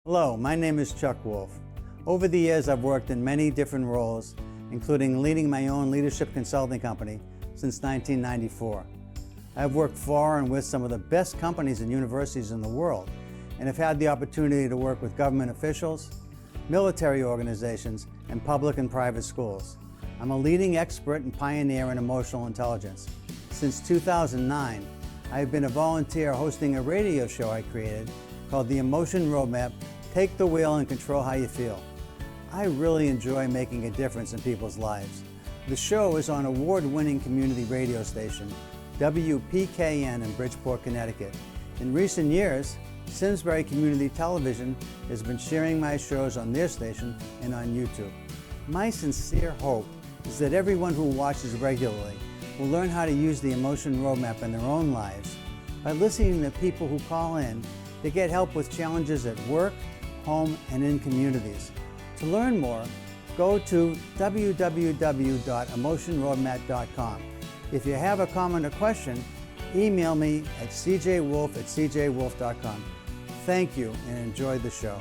Hello, my name is Chuck Wolf. Over the years, I've worked in many different roles, including leading my own leadership consulting company since 1994. I've worked for and with some of the best companies and universities in the world, and have had the opportunity to work with government officials, military organizations, and public and private schools. I'm a leading expert and pioneer in emotional intelligence. Since 2009, I've been a volunteer hosting a radio show I created called The Emotion Roadmap: Take the Wheel and Control How You Feel. I really enjoy making a difference in people's lives. The show is on award-winning community radio station, WPKN in Bridgeport, Connecticut. In recent years, Simsbury Community Television has been sharing my shows on their station and on YouTube. My sincere hope is that everyone who watches regularly will learn how to use the Emotion Roadmap in their own lives by listening to people who call in to get help with challenges at work, home, and in communities. To learn more, go to www.emotionroadmap.com. If you have a comment or question, email me at cjwolf@cjwolf.com. Thank you and enjoy the show.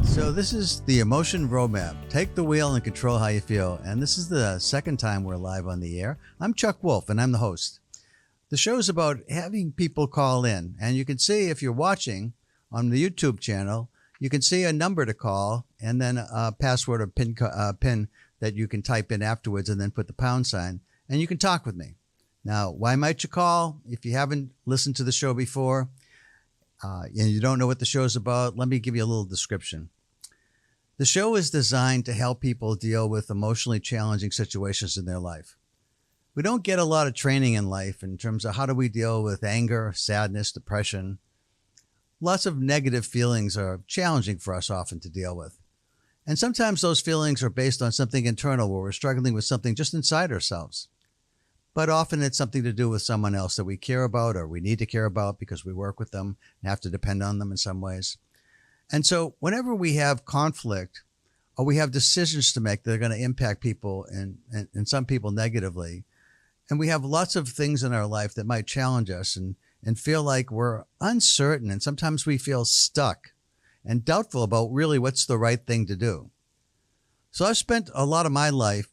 So this is the Emotion Roadmap. Take the wheel and control how you feel. And this is the second time we're live on the air. I'm Chuck Wolf and I'm the host. The show is about having people call in. And you can see, if you're watching on the YouTube channel, you can see a number to call and then a password or pin that you can type in afterwards and then put the pound sign. And you can talk with me. Now, why might you call? If you haven't listened to the show before and you don't know what the show is about, let me give you a little description. The show is designed to help people deal with emotionally challenging situations in their life. We don't get a lot of training in life in terms of how do we deal with anger, sadness, depression. Lots of negative feelings are challenging for us often to deal with. And sometimes those feelings are based on something internal where we're struggling with something just inside ourselves. But often it's something to do with someone else that we care about or we need to care about because we work with them and have to depend on them in some ways. And so whenever we have conflict or we have decisions to make that are going to impact people and some people negatively, and we have lots of things in our life that might challenge us and feel like we're uncertain, and sometimes we feel stuck and doubtful about really what's the right thing to do. So I've spent a lot of my life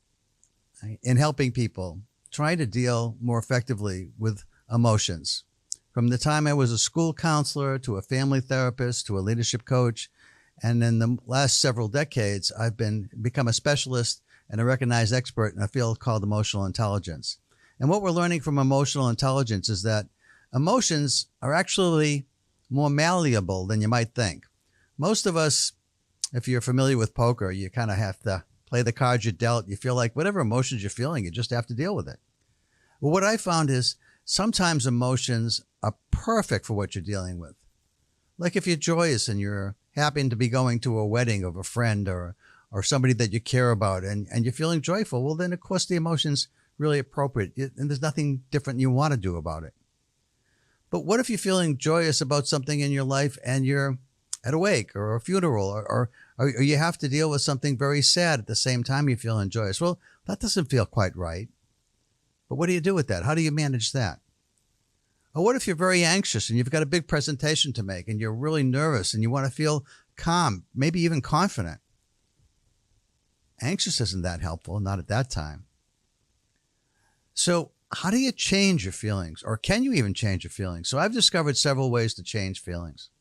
in helping people try to deal more effectively with emotions. From the time I was a school counselor to a family therapist to a leadership coach, and in the last several decades, I've become a specialist and a recognized expert in a field called emotional intelligence. And what we're learning from emotional intelligence is that emotions are actually more malleable than you might think. Most of us, if you're familiar with poker, you kind of have to play the cards you're dealt. You feel like whatever emotions you're feeling, you just have to deal with it. Well, what I found is sometimes emotions are perfect for what you're dealing with. Like if you're joyous and you're happy to be going to a wedding of a friend or somebody that you care about and you're feeling joyful, well, then of course the emotion's really appropriate and there's nothing different you want to do about it. But what if you're feeling joyous about something in your life and you're at a wake or a funeral or you have to deal with something very sad at the same time you're feeling joyous? Well, that doesn't feel quite right. But what do you do with that? How do you manage that? Or what if you're very anxious and you've got a big presentation to make and you're really nervous and you want to feel calm, maybe even confident? Anxious isn't that helpful, not at that time. So how do you change your feelings, or can you even change your feelings? So I've discovered several ways to change feelings.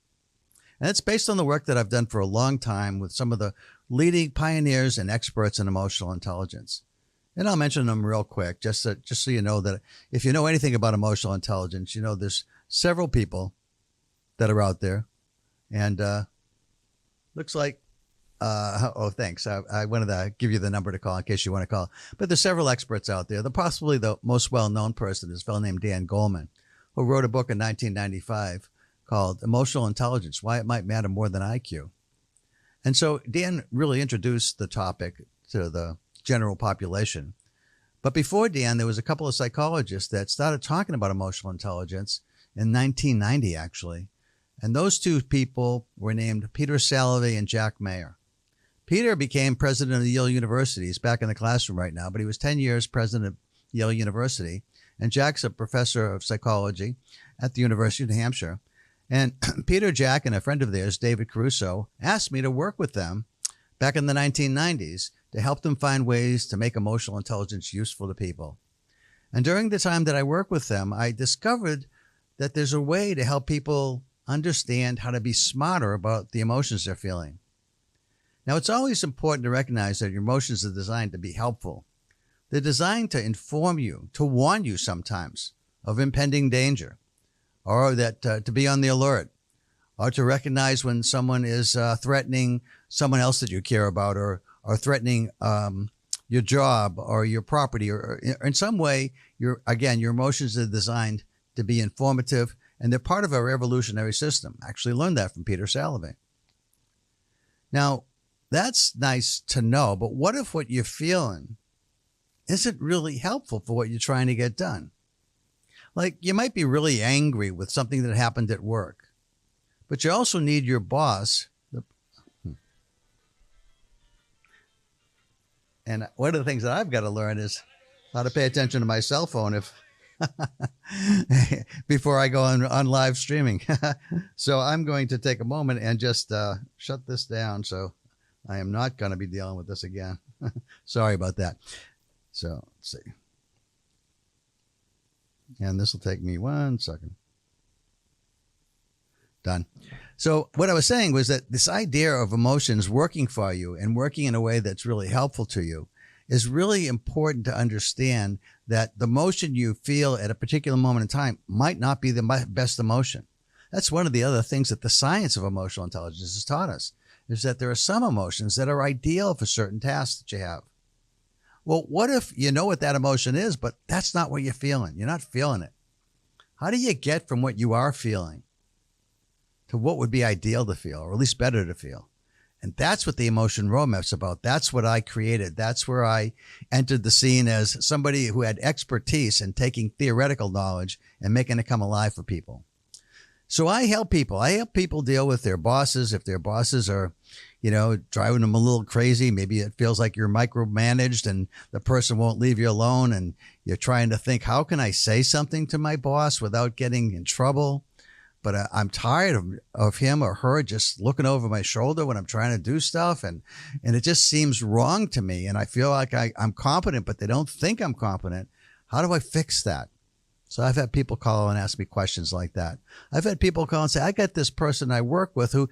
And it's based on the work that I've done for a long time with some of the leading pioneers and experts in emotional intelligence. And I'll mention them real quick, just so you know that if you know anything about emotional intelligence, you know there's several people that are out there. And looks like, thanks. I wanted to give you the number to call in case you want to call. But there's several experts out there. Possibly the most well-known person is a fellow named Dan Goleman, who wrote a book in 1995 called Emotional Intelligence: Why It Might Matter More Than IQ. And so Dan really introduced the topic to the general population. But before Dan, there was a couple of psychologists that started talking about emotional intelligence in 1990, actually. And those two people were named Peter Salovey and Jack Mayer. Peter became president of Yale University. He's back in the classroom right now, but he was 10 years president Yale University, and Jack's a professor of psychology at the University of New Hampshire. And Peter, Jack, and a friend of theirs, David Caruso, asked me to work with them back in the 1990s to help them find ways to make emotional intelligence useful to people. And during the time that I worked with them, I discovered that there's a way to help people understand how to be smarter about the emotions they're feeling. Now, it's always important to recognize that your emotions are designed to be helpful. They're designed to inform you, to warn you sometimes of impending danger, or that to be on the alert, or to recognize when someone is threatening someone else that you care about, or threatening your job or your property, or in some way, your emotions are designed to be informative, and they're part of our evolutionary system. I actually learned that from Peter Salovey. Now, that's nice to know, but what if what you're feeling isn't really helpful for what you're trying to get done? Like, you might be really angry with something that happened at work, but you also need your boss. And one of the things that I've got to learn is how to pay attention to my cell phone if before I go on live streaming. So I'm going to take a moment and just shut this down. So I am not going to be dealing with this again. Sorry about that. So let's see. And this will take me 1 second. Done. So what I was saying was that this idea of emotions working for you and working in a way that's really helpful to you is really important to understand, that the emotion you feel at a particular moment in time might not be the best emotion. That's one of the other things that the science of emotional intelligence has taught us, is that there are some emotions that are ideal for certain tasks that you have. Well, what if you know what that emotion is, but that's not what you're feeling? You're not feeling it. How do you get from what you are feeling to what would be ideal to feel, or at least better to feel? And that's what the emotion roadmap's about. That's what I created. That's where I entered the scene as somebody who had expertise in taking theoretical knowledge and making it come alive for people. So I help people. I help people deal with their bosses. If their bosses are, driving them a little crazy, maybe it feels like you're micromanaged and the person won't leave you alone, and you're trying to think, how can I say something to my boss without getting in trouble? But I'm tired of him or her just looking over my shoulder when I'm trying to do stuff. And it just seems wrong to me. And I feel like I'm competent, but they don't think I'm competent. How do I fix that? So I've had people call and ask me questions like that. I've had people call and say, I got this person I work with who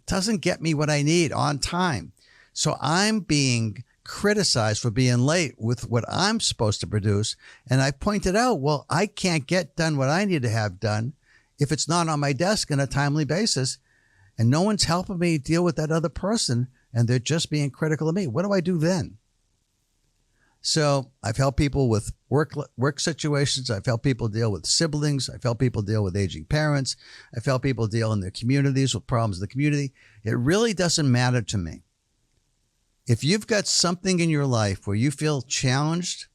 doesn't get me what I need on time. So I'm being criticized for being late with what I'm supposed to produce. And I pointed out, well, I can't get done what I need to have done if it's not on my desk on a timely basis, and no one's helping me deal with that other person, and they're just being critical of me. What do I do then? So I've helped people with work situations. I've helped people deal with siblings. I've helped people deal with aging parents. I've helped people deal in their communities with problems in the community. It really doesn't matter to me. If you've got something in your life where you feel challenged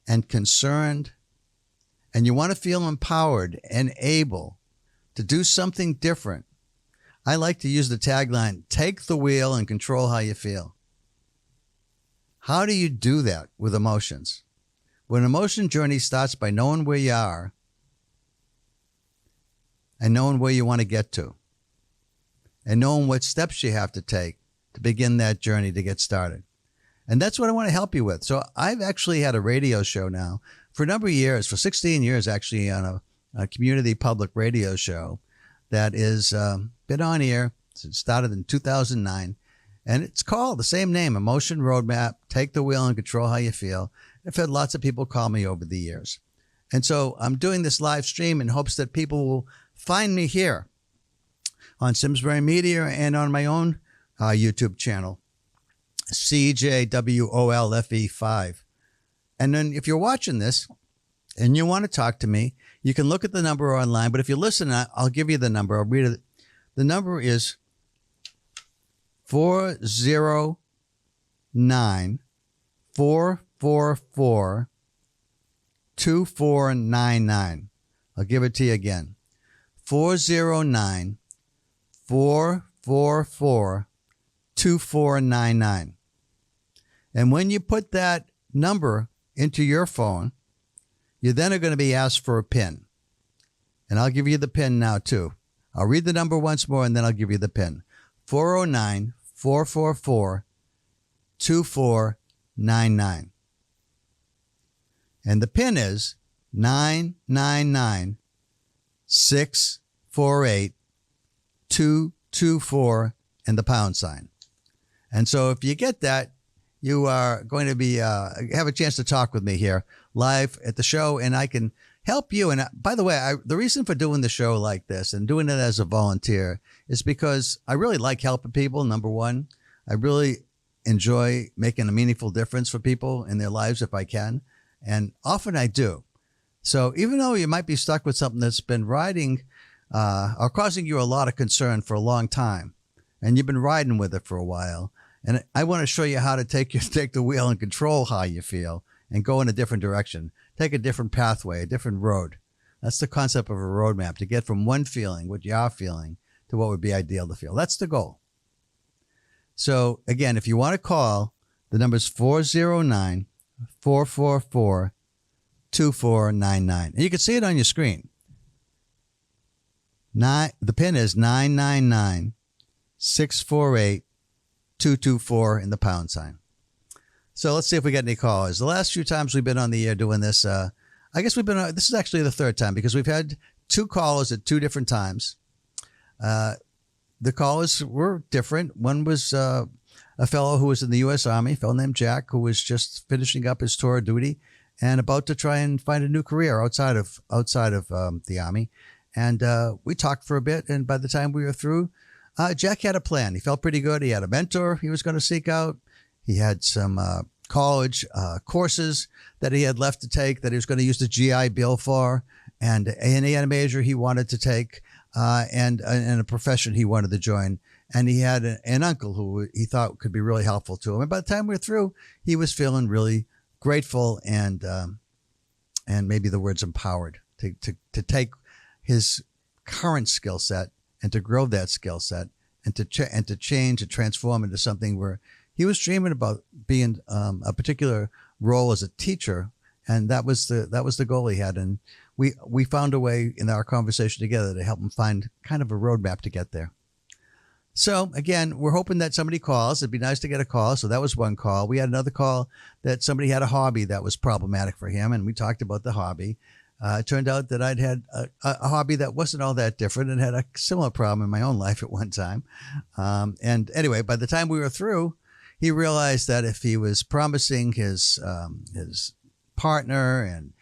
and concerned, and you want to feel empowered and able to do something different, I like to use the tagline, take the wheel and control how you feel. How do you do that with emotions? Well, an emotion journey starts by knowing where you are and knowing where you want to get to, and knowing what steps you have to take to begin that journey to get started. And that's what I want to help you with. So I've actually had a radio show now for a number of years, for 16 years actually, on a community public radio show that is been on air. It started in 2009, and it's called the same name, Emotion Roadmap, Take the Wheel and Control How You Feel. I've had lots of people call me over the years. And so I'm doing this live stream in hopes that people will find me here on Simsbury Media and on my own YouTube channel, CJWOLFE5. And then if you're watching this and you want to talk to me, you can look at the number online. But if you listen, I'll give you the number. I'll read it. The number is 409-444-2499. I'll give it to you again. 409-444-2499. And when you put that number into your phone. You then are going to be asked for a PIN. And I'll give you the PIN now, too. I'll read the number once more, and then I'll give you the PIN. 409-444-2499. And the PIN is 999-648-224 and the pound sign. And so if you get that, you are going to be have a chance to talk with me here live at the show, and I can help you. And by the way, the reason for doing the show like this and doing it as a volunteer is because I really like helping people. Number one, I really enjoy making a meaningful difference for people in their lives if I can. And often I do. So even though you might be stuck with something that's been riding or causing you a lot of concern for a long time, and you've been riding with it for a while, and I want to show you how to take the wheel and control how you feel and go in a different direction, take a different pathway, a different road. That's the concept of a roadmap, to get from one feeling, what you are feeling, to what would be ideal to feel. That's the goal. So again, if you want to call, the number is 409-444-2499. And you can see it on your screen. The PIN is 999-648-224 and the pound sign. So let's see if we get any callers. The last few times we've been on the air doing this, I guess this is actually the third time, because we've had two callers at two different times. The callers were different. One was a fellow who was in the U.S. Army, a fellow named Jack, who was just finishing up his tour of duty and about to try and find a new career outside of the Army. And we talked for a bit, and by the time we were through, Jack had a plan. He felt pretty good. He had a mentor he was going to seek out. He had some college courses that he had left to take that he was going to use the GI Bill for, and he had a major he wanted to take, and a profession he wanted to join. And he had an uncle who he thought could be really helpful to him. And by the time we were through, he was feeling really grateful and maybe the words empowered to take his current skill set and to grow that skill set and to change and transform into something where he was dreaming about being a particular role as a teacher, and that was the goal he had. And we found a way in our conversation together to help him find kind of a roadmap to get there. So again, we're hoping that somebody calls. It'd be nice to get a call. So that was one call. We had another call that somebody had a hobby that was problematic for him, and we talked about the hobby. It turned out that I'd had a hobby that wasn't all that different and had a similar problem in my own life at one time. And anyway, by the time we were through, he realized that if he was promising his partner and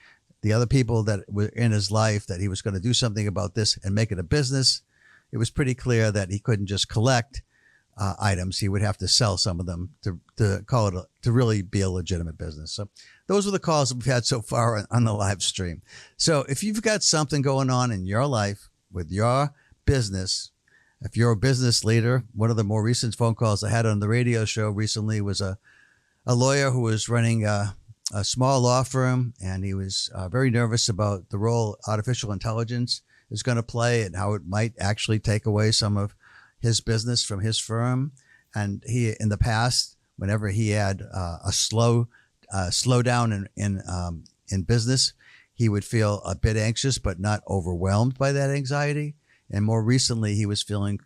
the other people that were in his life that he was going to do something about this and make it a business, it was pretty clear that he couldn't just collect items. He would have to sell some of them to call it to really be a legitimate business. So those are the calls that we've had so far on the live stream. So if you've got something going on in your life with your business, if you're a business leader, one of the more recent phone calls I had on the radio show recently was a lawyer who was running a small law firm, and he was very nervous about the role artificial intelligence is going to play and how it might actually take away some of his business from his firm. And he, in the past, whenever he had a slowdown in business, he would feel a bit anxious, but not overwhelmed by that anxiety. And more recently, he was feeling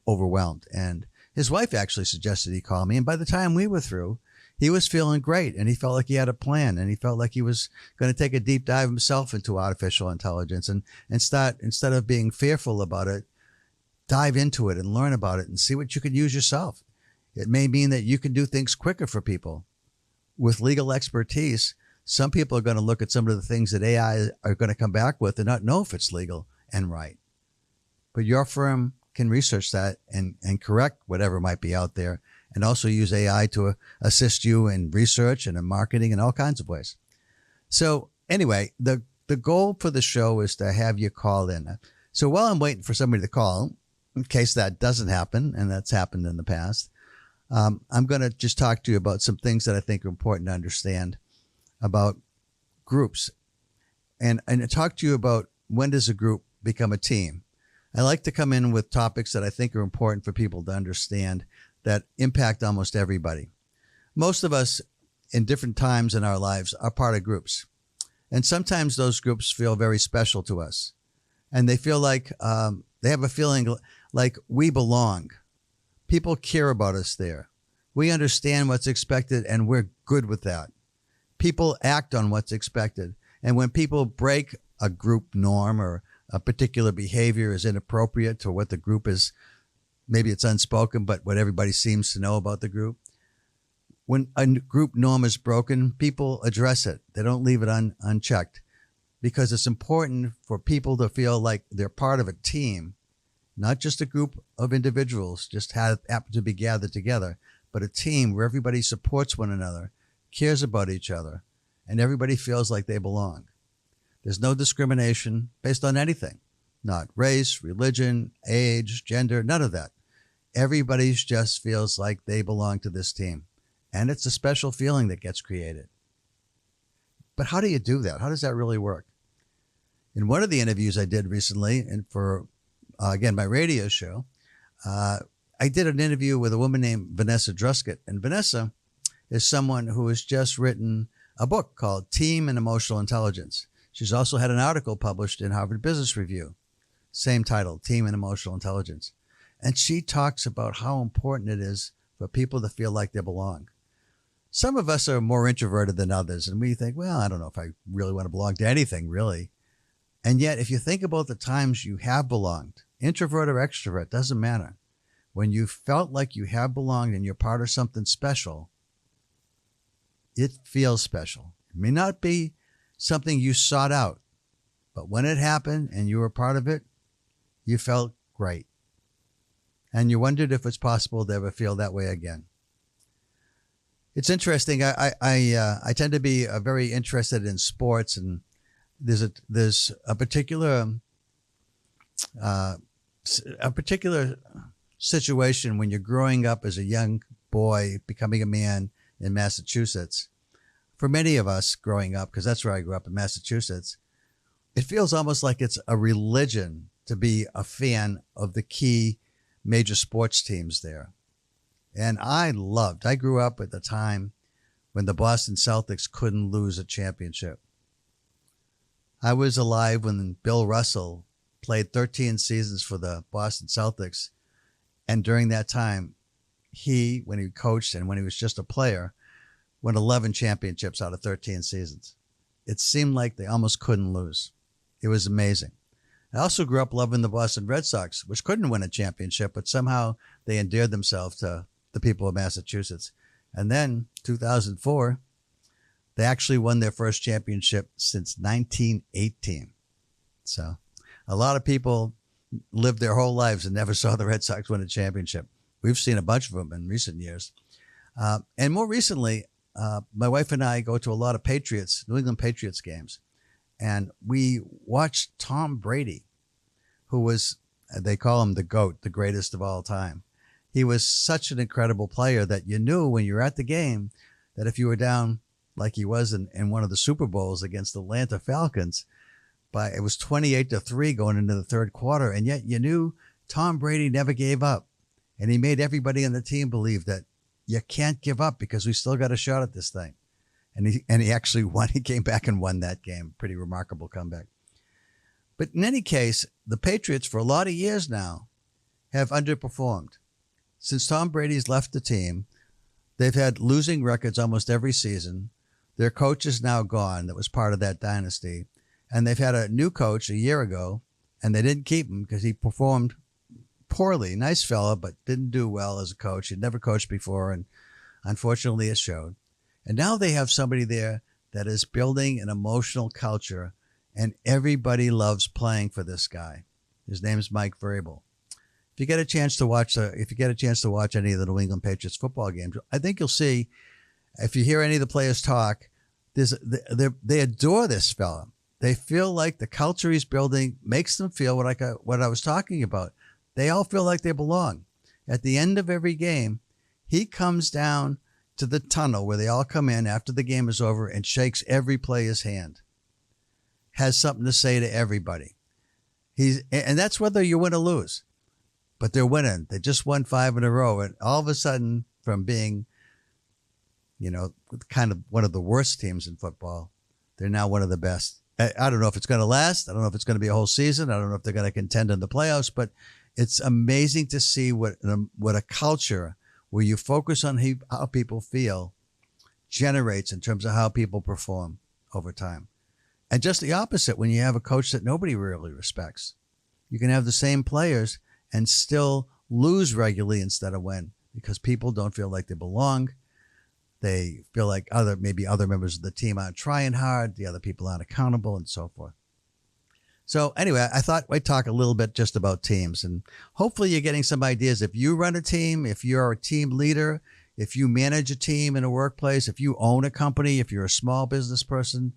overwhelmed. And his wife actually suggested he call me. And by the time we were through, he was feeling great, and he felt like he had a plan, and he felt like he was going to take a deep dive himself into artificial intelligence and start, instead of being fearful about it, dive into it and learn about it and see what you can use yourself. It may mean that you can do things quicker for people. With legal expertise, some people are going to look at some of the things that AI are going to come back with and not know if it's legal and right. But your firm can research that and correct whatever might be out there, and also use AI to assist you in research and in marketing in all kinds of ways. So anyway, the goal for the show is to have you call in. So while I'm waiting for somebody to call, in case that doesn't happen, and that's happened in the past, I'm going to just talk to you about some things that I think are important to understand about groups, and talk to you about when does a group become a team. I like to come in with topics that I think are important for people to understand that impact almost everybody. Most of us in different times in our lives are part of groups. And sometimes those groups feel very special to us. And they feel like they have a feeling like we belong. People care about us there. We understand what's expected and we're good with that. People act on what's expected. And when people break a group norm or a particular behavior is inappropriate to what the group is, maybe it's unspoken, but what everybody seems to know about the group. When a group norm is broken, people address it. They don't leave it unchecked because it's important for people to feel like they're part of a team, not just a group of individuals just happen to be gathered together, but a team where everybody supports one another, cares about each other, and everybody feels like they belong. There's no discrimination based on anything, not race, religion, age, gender, none of that. Everybody just feels like they belong to this team. And it's a special feeling that gets created. But how do you do that? How does that really work? In one of the interviews I did recently, and for, again, my radio show, I did an interview with a woman named Vanessa Druskett. And Vanessa is someone who has just written a book called Team and Emotional Intelligence. She's also had an article published in Harvard Business Review. Same title, Team and Emotional Intelligence. And she talks about how important it is for people to feel like they belong. Some of us are more introverted than others, and we think, well, I don't know if I really want to belong to anything, really. And yet, if you think about the times you have belonged, introvert or extrovert, doesn't matter. When you felt like you have belonged and you're part of something special, it feels special. It may not be something you sought out, but when it happened and you were part of it, you felt great. And you wondered if it's possible to ever feel that way again. It's interesting. I tend to be very interested in sports, and there's a particular situation when you're growing up as a young boy, becoming a man in Massachusetts. For many of us growing up, because that's where I grew up in Massachusetts, it feels almost like it's a religion to be a fan of the key major sports teams there. And I grew up at the time when the Boston Celtics couldn't lose a championship. I was alive when Bill Russell played 13 seasons for the Boston Celtics. And during that time, when he coached and when he was just a player, won 11 championships out of 13 seasons. It seemed like they almost couldn't lose. It was amazing. I also grew up loving the Boston Red Sox, which couldn't win a championship, but somehow they endeared themselves to the people of Massachusetts. And then 2004, they actually won their first championship since 1918. So a lot of people lived their whole lives and never saw the Red Sox win a championship. We've seen a bunch of them in recent years. And more recently, my wife and I go to a lot of New England Patriots games. And we watched Tom Brady, who was, they call him the GOAT, the greatest of all time. He was such an incredible player that you knew when you were at the game that if you were down like he was in one of the Super Bowls against the Atlanta Falcons, it was 28-3 going into the third quarter. And yet you knew Tom Brady never gave up. And he made everybody on the team believe that you can't give up because we still got a shot at this thing. And he actually won. He came back and won that game. Pretty remarkable comeback. But in any case, the Patriots for a lot of years now have underperformed. Since Tom Brady's left the team, they've had losing records almost every season. Their coach is now gone that was part of that dynasty. And they've had a new coach a year ago, and they didn't keep him because he performed poorly. Nice fella, but didn't do well as a coach. He'd never coached before, and unfortunately it showed. And now they have somebody there that is building an emotional culture, and everybody loves playing for this guy. His name's Mike Vrabel. If you get a chance to watch any of the New England Patriots football games, I think you'll see, if you hear any of the players talk, they adore this fella. They feel like the culture he's building makes them feel what I was talking about. They all feel like they belong. At the end of every game, he comes down to the tunnel where they all come in after the game is over and shakes every player's hand. Has something to say to everybody. And that's whether you win or lose. But they're winning. They just won 5 in a row. And all of a sudden, from being, kind of one of the worst teams in football. They're now one of the best. I don't know if it's going to last. I don't know if it's going to be a whole season. I don't know if they're going to contend in the playoffs, but it's amazing to see what a culture where you focus on how people feel generates in terms of how people perform over time. And just the opposite when you have a coach that nobody really respects. You can have the same players and still lose regularly instead of win because people don't feel like they belong. They feel like maybe other members of the team aren't trying hard. The other people aren't accountable and so forth. So anyway, I thought I'd talk a little bit just about teams, and hopefully you're getting some ideas. If you run a team, if you're a team leader, if you manage a team in a workplace, if you own a company, if you're a small business person,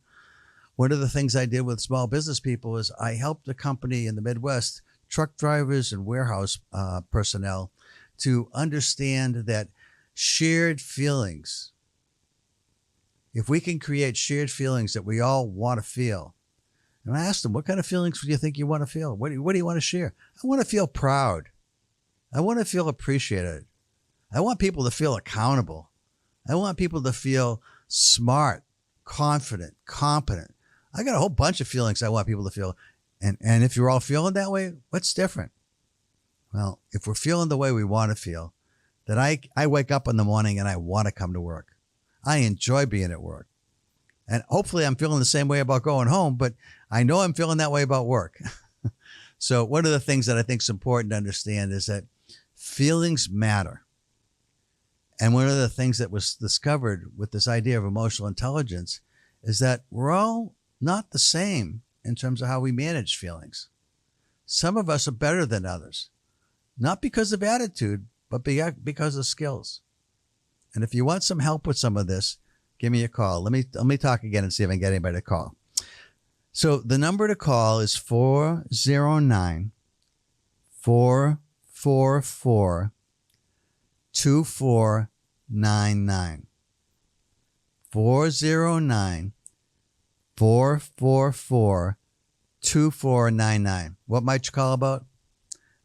one of the things I did with small business people is I helped a company in the Midwest, truck drivers and warehouse personnel, to understand that shared feelings, if we can create shared feelings that we all want to feel. And I asked them, what kind of feelings do you think you want to feel? What do you want to share? I want to feel proud. I want to feel appreciated. I want people to feel accountable. I want people to feel smart, confident, competent. I got a whole bunch of feelings I want people to feel. And if you're all feeling that way, what's different? Well, if we're feeling the way we want to feel, then I wake up in the morning and I want to come to work. I enjoy being at work. And hopefully I'm feeling the same way about going home, but I know I'm feeling that way about work. So one of the things that I think is important to understand is that feelings matter. And one of the things that was discovered with this idea of emotional intelligence is that we're all not the same in terms of how we manage feelings. Some of us are better than others, not because of attitude, but because of skills. And if you want some help with some of this, give me a call. Let me talk again and see if I can get anybody to call. So the number to call is 409-444-2499. 409-444-2499. What might you call about?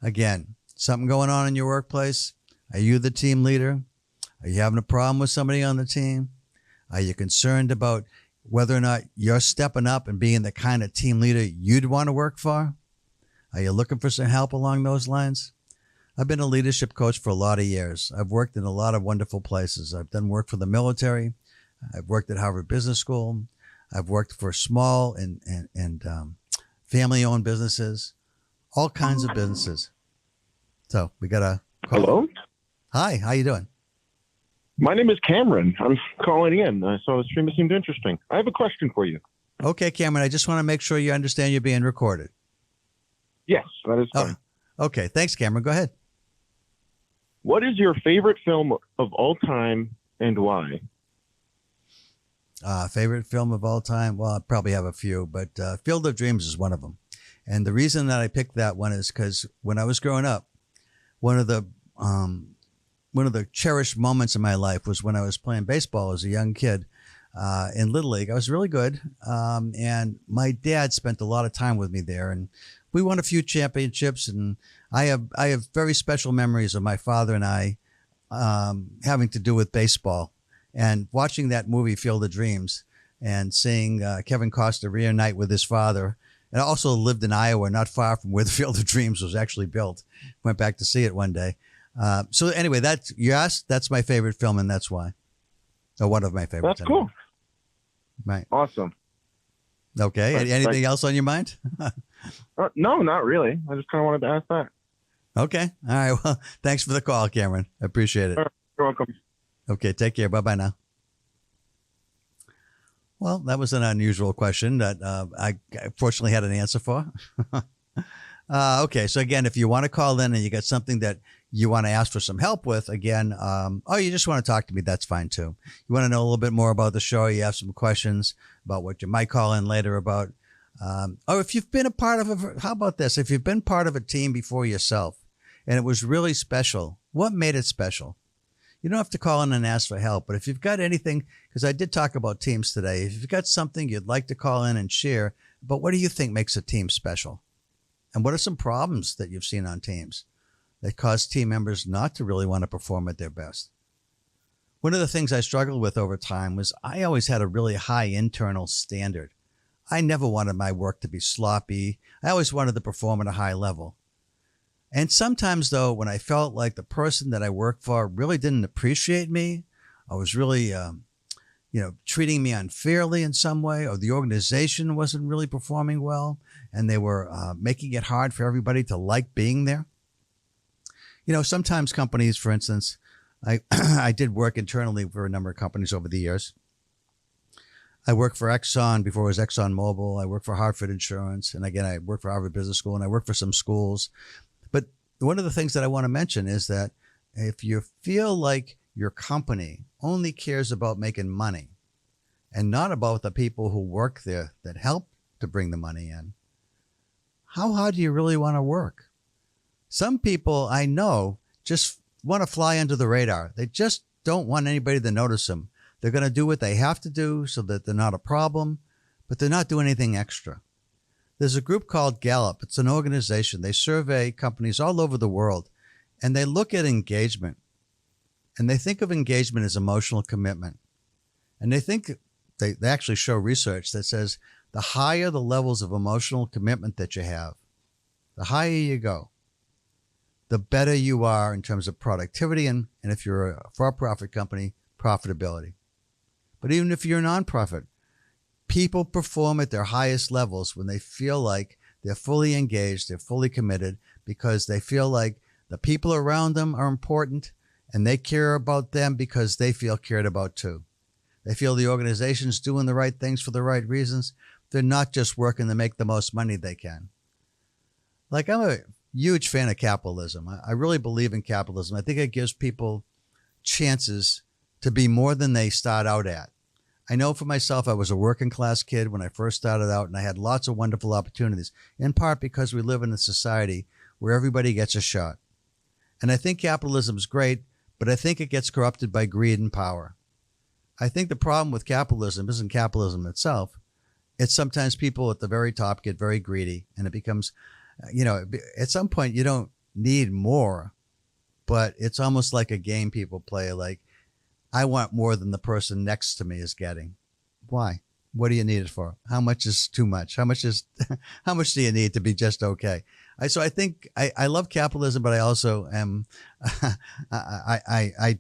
Again, something going on in your workplace? Are you the team leader? Are you having a problem with somebody on the team? Are you concerned about whether or not you're stepping up and being the kind of team leader you'd want to work for? Are you looking for some help along those lines? I've been a leadership coach for a lot of years. I've worked in a lot of wonderful places. I've done work for the military. I've worked at Harvard Business School. I've worked for small and family-owned businesses, all kinds of businesses. So we got a call. Hello? Hi, how you doing? My name is Cameron. I'm calling in. I saw the stream. It seemed interesting. I have a question for you. Okay, Cameron, I just want to make sure you understand you're being recorded. Yes, that is fine. Okay, thanks, Cameron. Go ahead. What is your favorite film of all time and why? Favorite film of all time? Well, I probably have a few, but Field of Dreams is one of them. And the reason that I picked that one is because when I was growing up, one of the cherished moments in my life was when I was playing baseball as a young kid in Little League. I was really good. And my dad spent a lot of time with me there, and we won a few championships. And I have very special memories of my father and I having to do with baseball, and watching that movie Field of Dreams and seeing Kevin Costner reunite with his father. And I also lived in Iowa, not far from where the Field of Dreams was actually built. Went back to see it one day. So anyway, that's my favorite film, and that's why. Or one of my favorites. That's cool. Right. Awesome. Okay. Anything else on your mind? No, not really. I just kind of wanted to ask that. Okay. All right. Well, thanks for the call, Cameron. I appreciate it. You're welcome. Okay. Take care. Bye-bye now. Well, that was an unusual question that I fortunately had an answer for. Okay. So again, if you want to call in and you got something that you want to ask for some help with, again, you just want to talk to me, that's fine too. You want to know a little bit more about the show, you have some questions about what you might call in later about, or if you've been a part of how about this? If you've been part of a team before yourself and it was really special, what made it special? You don't have to call in and ask for help, but if you've got anything, because I did talk about teams today, if you've got something you'd like to call in and share, but what do you think makes a team special? And what are some problems that you've seen on teams that cause team members not to really want to perform at their best? One of the things I struggled with over time was I always had a really high internal standard. I never wanted my work to be sloppy. I always wanted to perform at a high level. And sometimes, though, when I felt like the person that I worked for really didn't appreciate me, I was really, treating me unfairly in some way, or the organization wasn't really performing well, and they were making it hard for everybody to like being there. Sometimes companies, for instance, I did work internally for a number of companies over the years. I worked for Exxon before it was ExxonMobil. I worked for Hartford Insurance. And again, I worked for Harvard Business School, and I worked for some schools. But one of the things that I want to mention is that if you feel like your company only cares about making money and not about the people who work there that help to bring the money in, how hard do you really want to work? Some people I know just want to fly under the radar. They just don't want anybody to notice them. They're going to do what they have to do so that they're not a problem, but they're not doing anything extra. There's a group called Gallup. It's an organization. They survey companies all over the world, and they look at engagement, and they think of engagement as emotional commitment. And they actually show research that says the higher the levels of emotional commitment that you have, the higher you go, the better you are in terms of productivity, and if you're a for-profit company, profitability. But even if you're a nonprofit, people perform at their highest levels when they feel like they're fully engaged, they're fully committed, because they feel like the people around them are important and they care about them because they feel cared about too. They feel the organization's doing the right things for the right reasons. They're not just working to make the most money they can. Like, I'm a huge fan of capitalism. I really believe in capitalism. I think it gives people chances to be more than they start out at. I know for myself, I was a working class kid when I first started out, and I had lots of wonderful opportunities, in part because we live in a society where everybody gets a shot. And I think capitalism is great, but I think it gets corrupted by greed and power. I think the problem with capitalism isn't capitalism itself. It's sometimes people at the very top get very greedy, and it becomes, at some point you don't need more, but it's almost like a game people play. Like, I want more than the person next to me is getting. Why? What do you need it for? How much is too much? How much do you need to be just okay? So I think I love capitalism, but I also am, I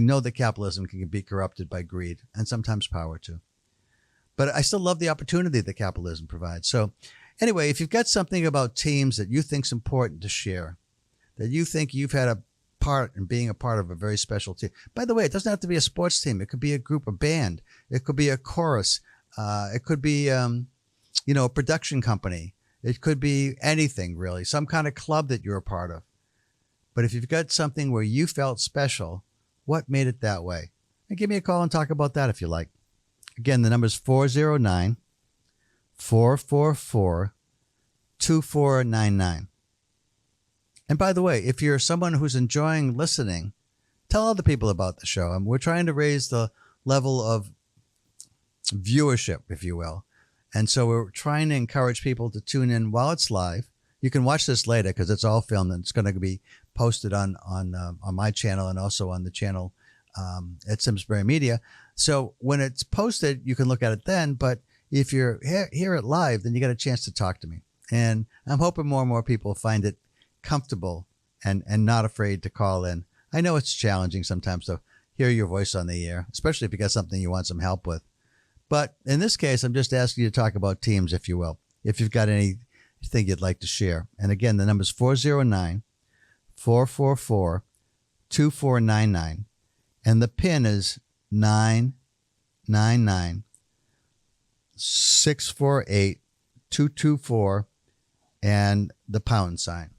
know that capitalism can be corrupted by greed and sometimes power too. But I still love the opportunity that capitalism provides. So anyway, if you've got something about teams that you think is important to share, that you think you've had a part in being a part of a very special team. By the way, it doesn't have to be a sports team. It could be a group, a band. It could be a chorus. It could be, a production company. It could be anything, really, some kind of club that you're a part of. But if you've got something where you felt special, what made it that way? And give me a call and talk about that if you like. Again, the number is 409-444-2499. And by the way, if you're someone who's enjoying listening, tell other people about the show. And we're trying to raise the level of viewership, if you will. And so we're trying to encourage people to tune in while it's live. You can watch this later because it's all filmed and it's going to be posted on my channel and also on the channel at Simsbury Media. So when it's posted, you can look at it then. But if you're here at live, then you got a chance to talk to me. And I'm hoping more and more people find it comfortable and not afraid to call in. I know it's challenging sometimes to hear your voice on the air, especially if you got something you want some help with. But in this case, I'm just asking you to talk about teams, if you will, if you've got anything you'd like to share. And again, the number is 409-444-2499. And the PIN is 999-648-224 and the pound sign.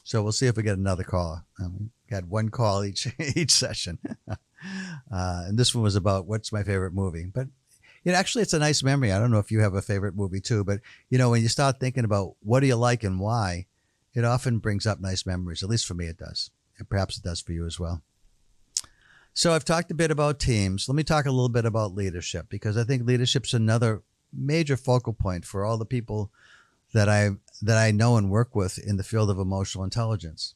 So we'll see if we get another call. We got one call each session. And this one was about what's my favorite movie. But, actually, it's a nice memory. I don't know if you have a favorite movie too, but, when you start thinking about what do you like and why, it often brings up nice memories. At least for me, it does. And perhaps it does for you as well. So I've talked a bit about teams. Let me talk a little bit about leadership, because I think leadership's another major focal point for all the people that I know and work with in the field of emotional intelligence.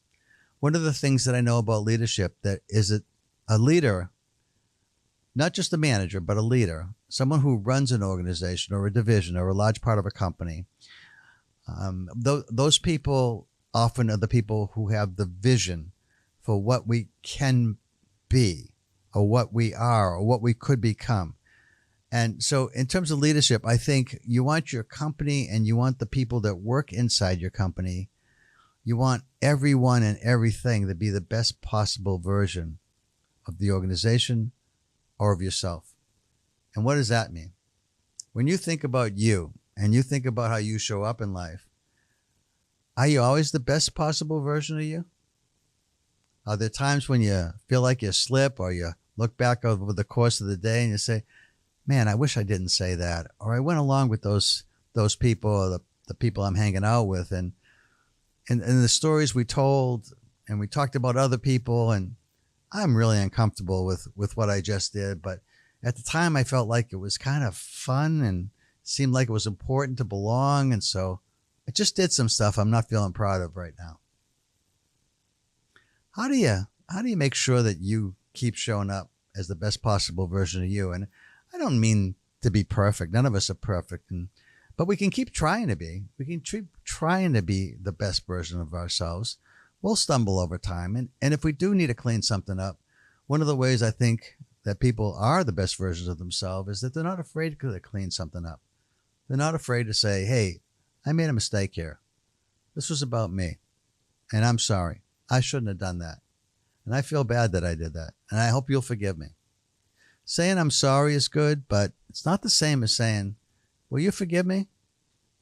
One of the things that I know about leadership that is that a leader not just a manager, but a leader, someone who runs an organization or a division or a large part of a company, those people often are the people who have the vision for what we can be or what we are or what we could become. And so in terms of leadership, I think you want your company and you want the people that work inside your company, you want everyone and everything to be the best possible version of the organization or of yourself. And what does that mean? When you think about you and you think about how you show up in life, are you always the best possible version of you? Are there times when you feel like you slip or you look back over the course of the day and you say, man, I wish I didn't say that, or I went along with those people or the people I'm hanging out with, and the stories we told, and we talked about other people, and I'm really uncomfortable with what I just did, but at the time I felt like it was kind of fun and seemed like it was important to belong, and so I just did some stuff I'm not feeling proud of right now. How do you make sure that you keep showing up as the best possible version of you? And I don't mean to be perfect. None of us are perfect. But we can keep trying to be. We can keep trying to be the best version of ourselves. We'll stumble over time. And if we do need to clean something up, one of the ways I think that people are the best versions of themselves is that they're not afraid to clean something up. They're not afraid to say, hey, I made a mistake here. This was about me. And I'm sorry. I shouldn't have done that. And I feel bad that I did that. And I hope you'll forgive me. Saying I'm sorry is good, but it's not the same as saying, will you forgive me?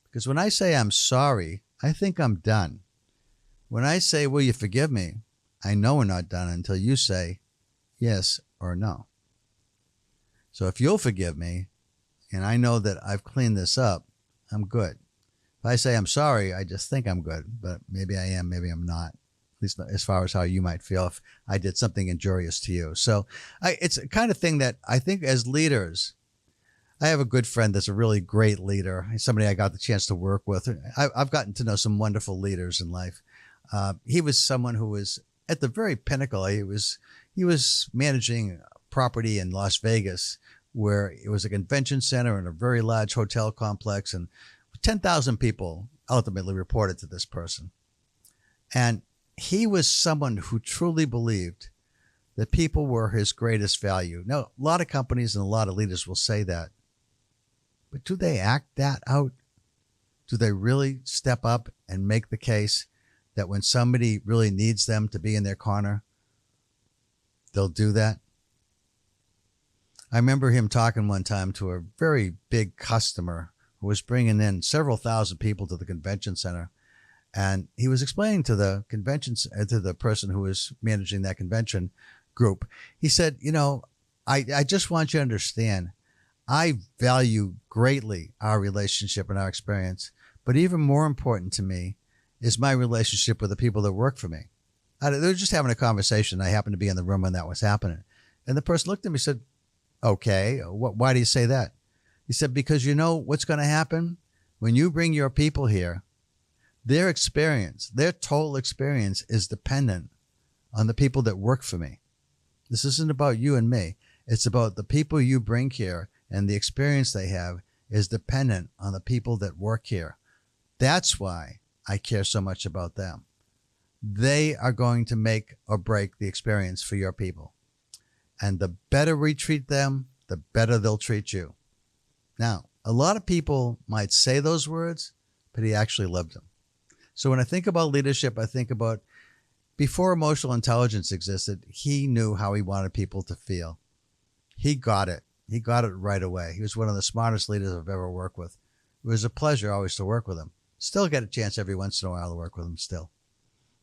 Because when I say I'm sorry, I think I'm done. When I say, will you forgive me? I know we're not done until you say yes or no. So if you'll forgive me, and I know that I've cleaned this up, I'm good. If I say I'm sorry, I just think I'm good, but maybe I am, maybe I'm not. At least as far as how you might feel if I did something injurious to you. So it's a kind of thing that I think as leaders, I have a good friend that's a really great leader. He's somebody I got the chance to work with. I've gotten to know some wonderful leaders in life. He was someone who was at the very pinnacle. He was managing property in Las Vegas, where it was a convention center and a very large hotel complex, and 10,000 people ultimately reported to this person. And he was someone who truly believed that people were his greatest value. Now, a lot of companies and a lot of leaders will say that, but do they act that out? Do they really step up and make the case that when somebody really needs them to be in their corner, they'll do that? I remember him talking one time to a very big customer who was bringing in several thousand people to the convention center. And he was explaining to the to the person who was managing that convention group. He said, I just want you to understand, I value greatly our relationship and our experience, but even more important to me is my relationship with the people that work for me. They were just having a conversation. I happened to be in the room when that was happening. And the person looked at me and said, okay, why do you say that? He said, because you know what's going to happen when you bring your people here. Their experience, their total experience is dependent on the people that work for me. This isn't about you and me. It's about the people you bring here, and the experience they have is dependent on the people that work here. That's why I care so much about them. They are going to make or break the experience for your people. And the better we treat them, the better they'll treat you. Now, a lot of people might say those words, but he actually lived them. So when I think about leadership, I think about before emotional intelligence existed, he knew how he wanted people to feel. He got it. He got it right away. He was one of the smartest leaders I've ever worked with. It was a pleasure always to work with him. Still get a chance every once in a while to work with him still.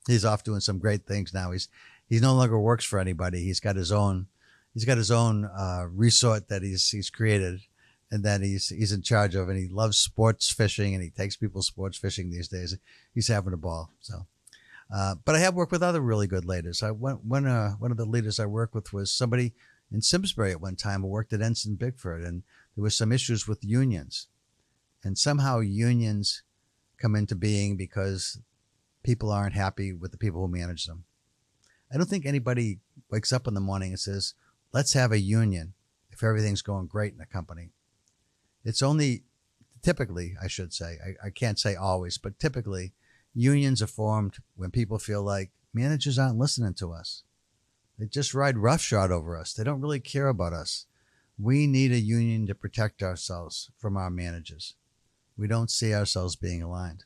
He's off doing some great things now. He no longer works for anybody. He's got his own resort that he's created, and that he's in charge of, and he loves sports fishing, and he takes people sports fishing these days. He's having a ball. So, but I have worked with other really good leaders. One of the leaders I worked with was somebody in Simsbury at one time who worked at Ensign Bigford, and there was some issues with unions, and somehow unions come into being because people aren't happy with the people who manage them. I don't think anybody wakes up in the morning and says, let's have a union if everything's going great in a company. It's only typically, I should say, I can't say always, but typically unions are formed when people feel like managers aren't listening to us. They just ride roughshod over us. They don't really care about us. We need a union to protect ourselves from our managers. We don't see ourselves being aligned.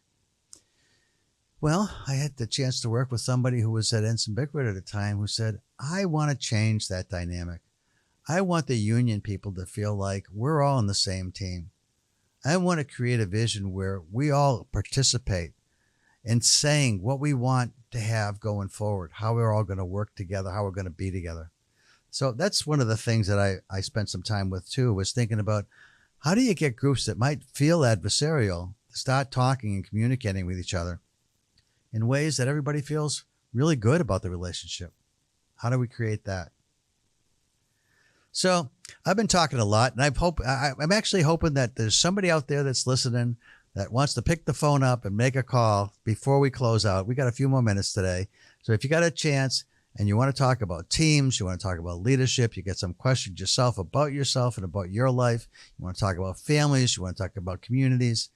Well, I had the chance to work with somebody who was at Ensign Bickford at the time who said, I want to change that dynamic. I want the union people to feel like we're all on the same team. I want to create a vision where we all participate in saying what we want to have going forward, how we're all going to work together, how we're going to be together. So that's one of the things that I spent some time with too, was thinking about how do you get groups that might feel adversarial to start talking and communicating with each other in ways that everybody feels really good about the relationship. How do we create that? So I've been talking a lot, and I'm actually hoping that there's somebody out there that's listening that wants to pick the phone up and make a call before we close out. We got a few more minutes today. So if you got a chance and you want to talk about teams, you want to talk about leadership, you get some questions yourself and about your life, you want to talk about families, you want to talk about communities,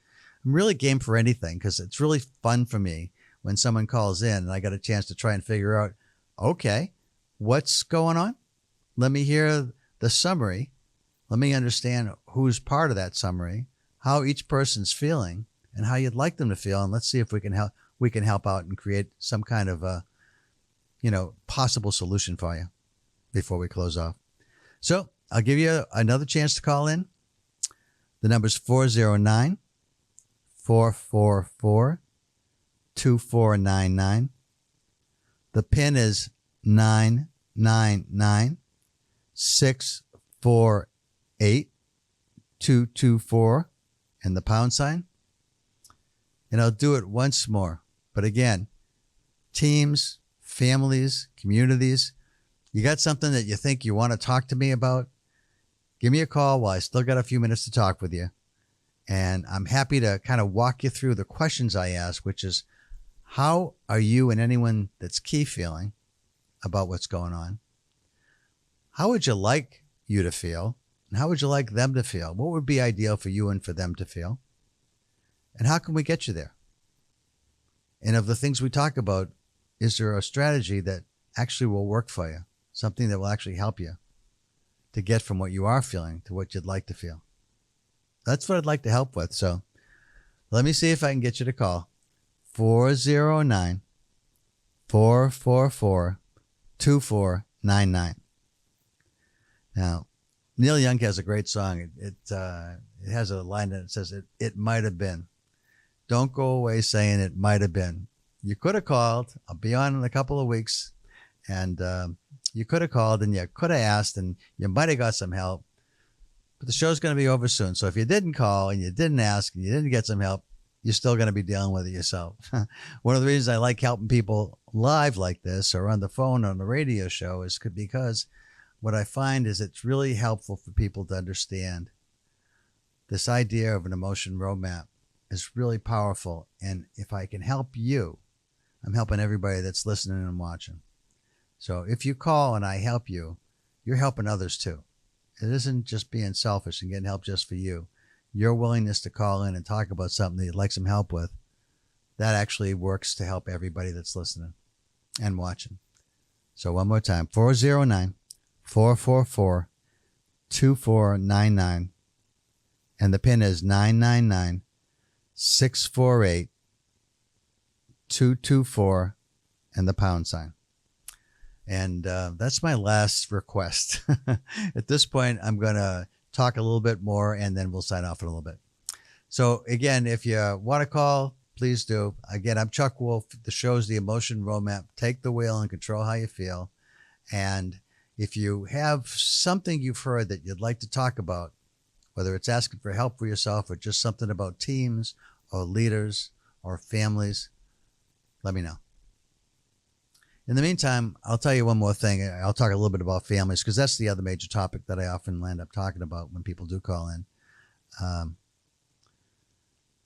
I'm really game for anything because it's really fun for me when someone calls in and I got a chance to try and figure out, okay, what's going on? Let me hear the summary. Let me understand who's part of that summary, how each person's feeling, and how you'd like them to feel. And let's see if we can help out and create some kind of a, possible solution for you before we close off. So I'll give you another chance to call in. The number's 409-444-2499. The PIN is 999. 648-224 and the pound sign. And I'll do it once more. But again, teams, families, communities, you got something that you think you want to talk to me about, give me a call while I still got a few minutes to talk with you. And I'm happy to kind of walk you through the questions I ask, which is, how are you and anyone that's key feeling about what's going on? How would you like you to feel? And how would you like them to feel? What would be ideal for you and for them to feel? And how can we get you there? And of the things we talk about, is there a strategy that actually will work for you? Something that will actually help you to get from what you are feeling to what you'd like to feel? That's what I'd like to help with. So let me see if I can get you to call 409-444-2499. Now, Neil Young has a great song. It has a line that says, it might have been. Don't go away saying it might have been. You could have called. I'll be on in a couple of weeks. And you could have called and you could have asked and you might have got some help. But the show's going to be over soon. So if you didn't call and you didn't ask and you didn't get some help, you're still going to be dealing with it yourself. One of the reasons I like helping people live like this or on the phone or on the radio show is because what I find is it's really helpful for people to understand this idea of an emotion roadmap is really powerful. And if I can help you, I'm helping everybody that's listening and watching. So if you call and I help you, you're helping others too. It isn't just being selfish and getting help just for you. Your willingness to call in and talk about something that you'd like some help with, that actually works to help everybody that's listening and watching. So one more time, 409-444-2499. And the PIN is 999-648-224 and the pound sign. And that's my last request. At this point, I'm going to talk a little bit more and then we'll sign off in a little bit. So again, if you want to call, please do. Again, I'm Chuck Wolf. The show's The Emotion Roadmap. Take the wheel and control how you feel. And if you have something you've heard that you'd like to talk about, whether it's asking for help for yourself or just something about teams or leaders or families, let me know. In the meantime, I'll tell you one more thing. I'll talk a little bit about families because that's the other major topic that I often end up talking about when people do call in.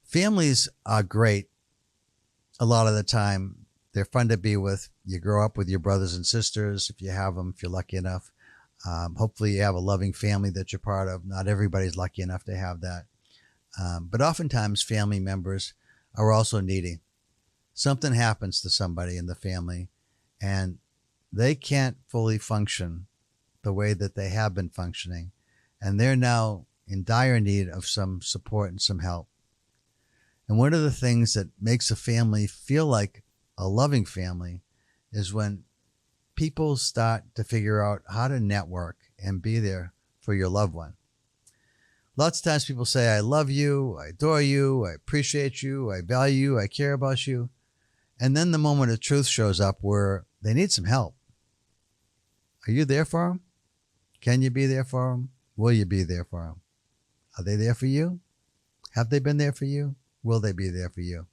Families are great a lot of the time. They're fun to be with. You grow up with your brothers and sisters, if you have them, if you're lucky enough. Hopefully you have a loving family that you're part of. Not everybody's lucky enough to have that. But oftentimes family members are also needy. Something happens to somebody in the family and they can't fully function the way that they have been functioning. And they're now in dire need of some support and some help. And one of the things that makes a family feel like a loving family is when people start to figure out how to network and be there for your loved one. Lots of times people say, I love you, I adore you, I appreciate you, I value you, I care about you. And then the moment of truth shows up where they need some help. Are you there for them? Can you be there for them? Will you be there for them? Are they there for you? Have they been there for you? Will they be there for you?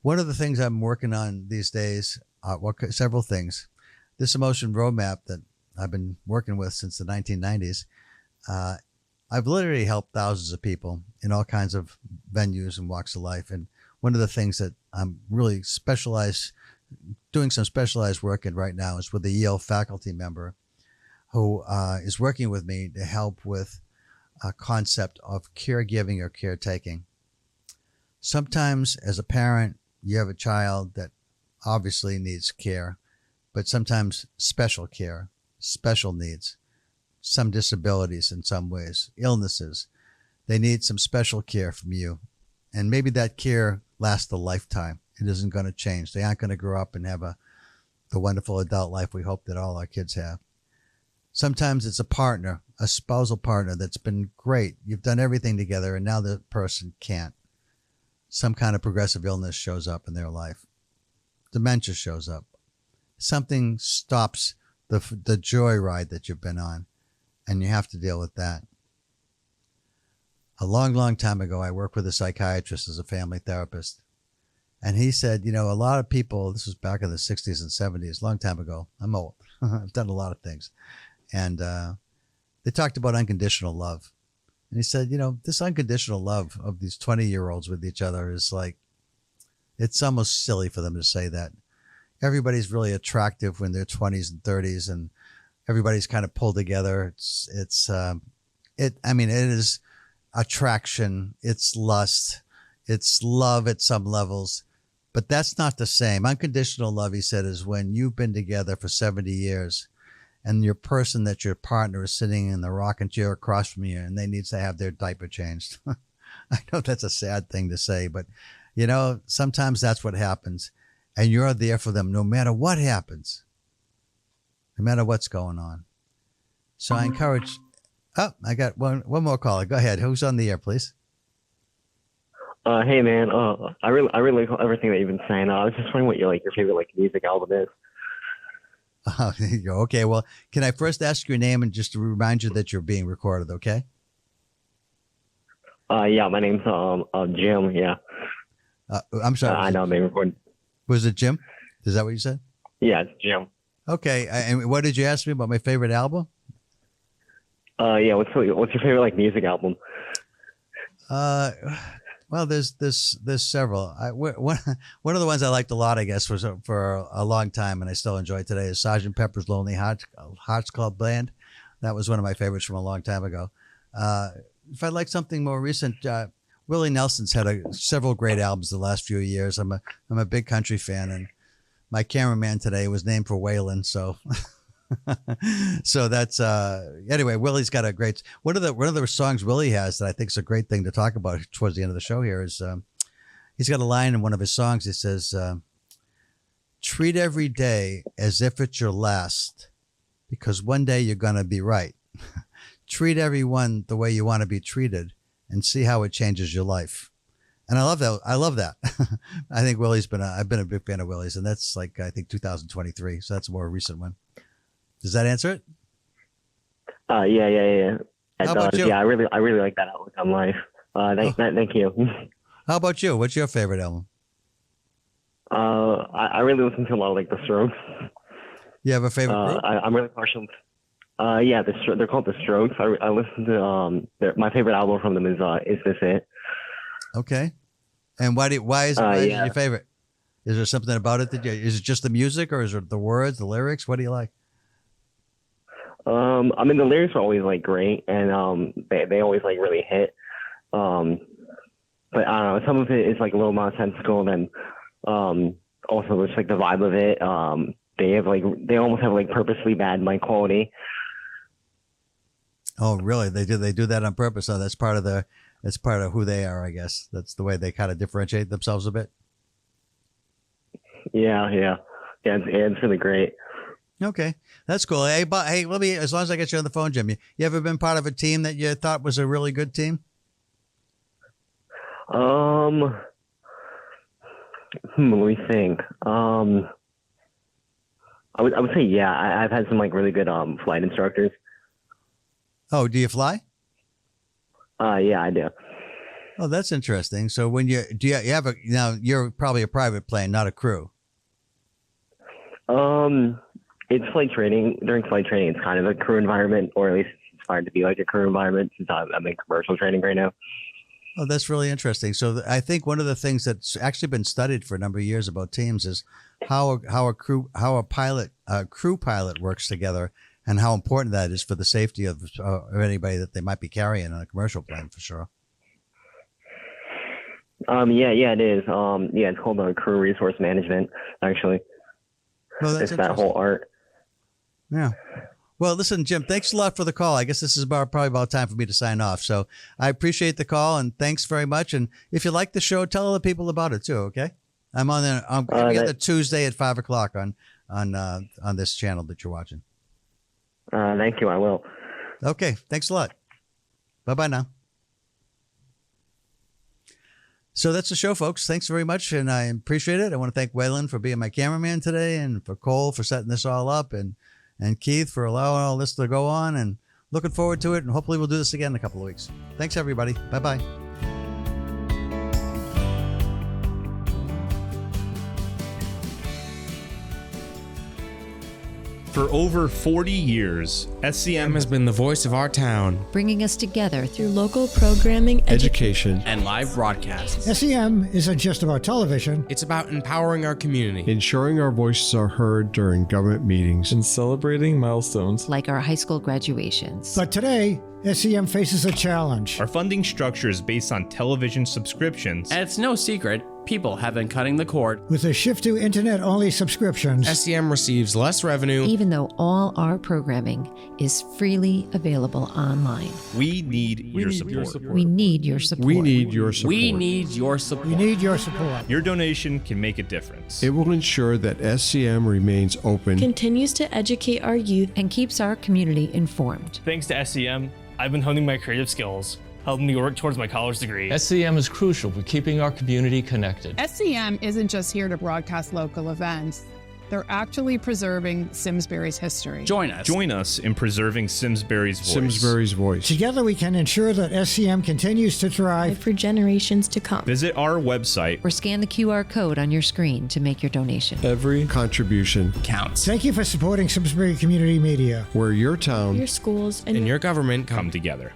One of the things I'm working on these days, several things. This emotion roadmap that I've been working with since the 1990s, I've literally helped thousands of people in all kinds of venues and walks of life. And one of the things that I'm really doing some specialized work in right now is with a Yale faculty member who is working with me to help with a concept of caregiving or caretaking. Sometimes as a parent, you have a child that obviously needs care, but sometimes special care, special needs, some disabilities in some ways, illnesses. They need some special care from you. And maybe that care lasts a lifetime. It isn't going to change. They aren't going to grow up and have the wonderful adult life we hope that all our kids have. Sometimes it's a partner, a spousal partner that's been great. You've done everything together and now the person can't. Some kind of progressive illness shows up in their life. Dementia shows up. Something stops the joyride that you've been on, and you have to deal with that. A long, long time ago, I worked with a psychiatrist as a family therapist. And he said, a lot of people, this was back in the 60s and 70s, long time ago. I'm old. I've done a lot of things. And they talked about unconditional love. And he said, this unconditional love of these 20-year-olds with each other is like, it's almost silly for them to say that. Everybody's really attractive when they're 20s and 30s, and everybody's kind of pulled together. It is attraction. It's lust. It's love at some levels, but that's not the same. Unconditional love, he said, is when you've been together for 70 years and your person that your partner is sitting in the rocking chair across from you and they need to have their diaper changed. I know that's a sad thing to say, but sometimes that's what happens, and you're there for them no matter what happens, no matter what's going on. So I encourage, I got one more caller. Go ahead. Who's on the air, please? Hey man, I really like everything that you've been saying. I was just wondering what your favorite music album is. There you go. Okay, well, can I first ask your name and just to remind you that you're being recorded? Okay. Yeah, my name's Jim. Yeah. I'm sorry. I know I'm being recorded. Was it Jim? Is that what you said? Yeah, it's Jim. Okay, and what did you ask me about my favorite album? Yeah, what's your favorite music album? Well, there's several. One of the ones I liked a lot, I guess, was for a long time, and I still enjoy it today, is Sgt. Pepper's Lonely Hearts Club Band. That was one of my favorites from a long time ago. If I'd like something more recent, Willie Nelson's had several great albums the last few years. I'm a big country fan, and my cameraman today was named for Waylon, so. So that's anyway, Willie's got a great one of the songs Willie has that I think is a great thing to talk about towards the end of the show here is he's got a line in one of his songs. He says, treat every day as if it's your last, because one day you're gonna be right. Treat everyone the way you want to be treated and see how it changes your life. And I love that. I think I've been a big fan of Willie's, and that's I think 2023. So that's a more recent one. Does that answer it? Yeah. How about you? Yeah, I really like that outlook on life. Thank you. How about you? What's your favorite album? I really listen to a lot of The Strokes. You have a favorite group? I'm really partial. Yeah, they're called The Strokes. I listen to my favorite album from them is This It? Okay. And why is it your favorite? Is there something about it is it just the music, or is it the words, the lyrics? What do you like? I mean, the lyrics are always like great, and they always like really hit. But I don't know, some of it is like a little nonsensical, and also just like the vibe of it. They almost have like purposely bad mic quality. Oh, really? They do that on purpose. So that's part of who they are, I guess. That's the way they kind of differentiate themselves a bit. Yeah, it's really great. Okay, that's cool. Hey, but hey, let me. As long as I get you on the phone, Jim, you ever been part of a team that you thought was a really good team? Let me think. I would say yeah. I've had some like really good flight instructors. Oh, do you fly? Yeah, I do. Oh, that's interesting. So when you have a now you're probably a private plane, not a crew. It's flight training. During flight training, it's kind of a crew environment, or at least it's starting to be like a crew environment since I'm in commercial training right now. Oh, that's really interesting. So I think one of the things that's actually been studied for a number of years about teams is how a crew pilot works together, and how important that is for the safety of anybody that they might be carrying on a commercial plane, for sure. Yeah, it is. Yeah, it's called crew resource management, actually. Well, that's it's that whole art. Yeah. Well, listen, Jim, thanks a lot for the call. I guess this is probably about time for me to sign off. So I appreciate the call, and thanks very much. And if you like the show, tell other people about it too. Okay. I'm on there. I'm every other Tuesday at 5:00 on this channel that you're watching. Thank you. I will. Okay. Thanks a lot. Bye-bye now. So that's the show, folks. Thanks very much, and I appreciate it. I want to thank Waylon for being my cameraman today, and for Cole for setting this all up, and Keith for allowing all this to go on, and looking forward to it, and hopefully we'll do this again in a couple of weeks. Thanks, everybody. Bye-bye. For over 40 years, SCM has been the voice of our town, bringing us together through local programming, education, and live broadcasts. SCM isn't just about television. It's about empowering our community, ensuring our voices are heard during government meetings, and celebrating milestones like our high school graduations. But today, SCM faces a challenge. Our funding structure is based on television subscriptions. And it's no secret, people have been cutting the cord. With a shift to internet-only subscriptions, SCM receives less revenue, even though all our programming is freely available online. We need your support. We need your support. We need your support. We need your support. We need your support. Your donation can make a difference. It will ensure that SCM remains open, continues to educate our youth, and keeps our community informed. Thanks to SCM, I've been honing my creative skills, helping me work towards my college degree. SCM is crucial for keeping our community connected. SCM isn't just here to broadcast local events. They're actually preserving Simsbury's history. Join us. Join us in preserving Simsbury's voice. Simsbury's voice. Together we can ensure that SCM continues to thrive for generations to come. Visit our website or scan the QR code on your screen to make your donation. Every contribution counts. Thank you for supporting Simsbury Community Media, where your town, your schools, and your government come together.